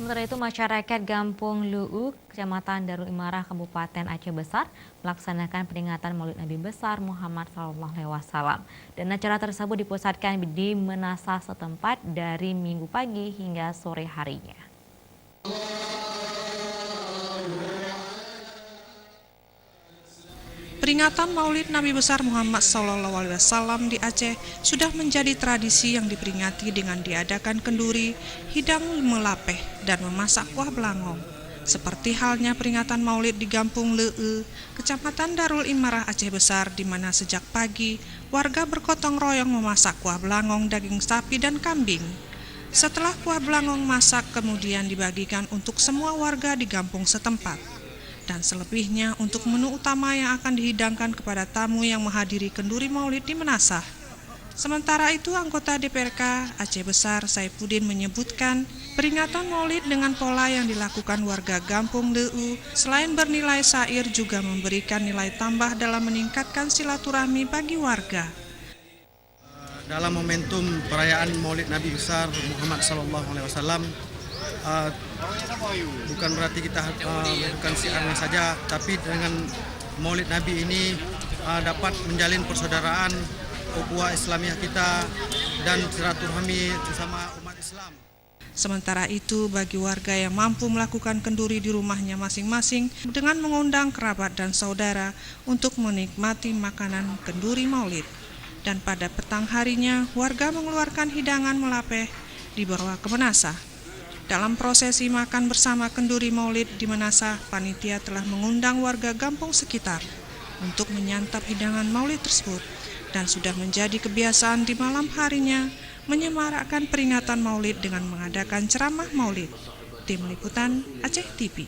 Sementara itu, masyarakat Gampung Luu, Kecamatan Darul Imarah, Kabupaten Aceh Besar, melaksanakan peringatan Maulid Nabi Besar Muhammad SAW. Dan acara tersebut dipusatkan di Menasah setempat dari Minggu pagi hingga sore harinya. Peringatan Maulid Nabi Besar Muhammad SAW di Aceh sudah menjadi tradisi yang diperingati dengan diadakan kenduri, hidang melapeh, dan memasak kuah belangong. Seperti halnya peringatan Maulid di Gampung Leu, Kecamatan Darul Imarah Aceh Besar, di mana sejak pagi warga bergotong royong memasak kuah belangong daging sapi dan kambing. Setelah kuah belangong masak, kemudian dibagikan untuk semua warga di kampung setempat. Dan selebihnya untuk menu utama yang akan dihidangkan kepada tamu yang menghadiri kenduri maulid di Menasah. Sementara itu, anggota DPRK Aceh Besar Saifuddin menyebutkan peringatan maulid dengan pola yang dilakukan warga Gampung Leu selain bernilai syair juga memberikan nilai tambah dalam meningkatkan silaturahmi bagi warga. Dalam momentum perayaan Maulid Nabi Besar Muhammad SAW, bukan berarti kita bukan syiarnya saja, tapi dengan Maulid Nabi ini dapat menjalin persaudaraan, ukhuwah Islamiyah kita dan silaturahmi bersama umat Islam. Sementara itu, bagi warga yang mampu melakukan kenduri di rumahnya masing-masing dengan mengundang kerabat dan saudara untuk menikmati makanan kenduri maulid. Dan pada petang harinya, warga mengeluarkan hidangan melapeh dibawa ke Menasah. Dalam prosesi makan bersama kenduri maulid di Menasah, panitia telah mengundang warga kampung sekitar untuk menyantap hidangan maulid tersebut dan sudah menjadi kebiasaan di malam harinya menyemarakkan peringatan maulid dengan mengadakan ceramah maulid. Tim Liputan Aceh TV.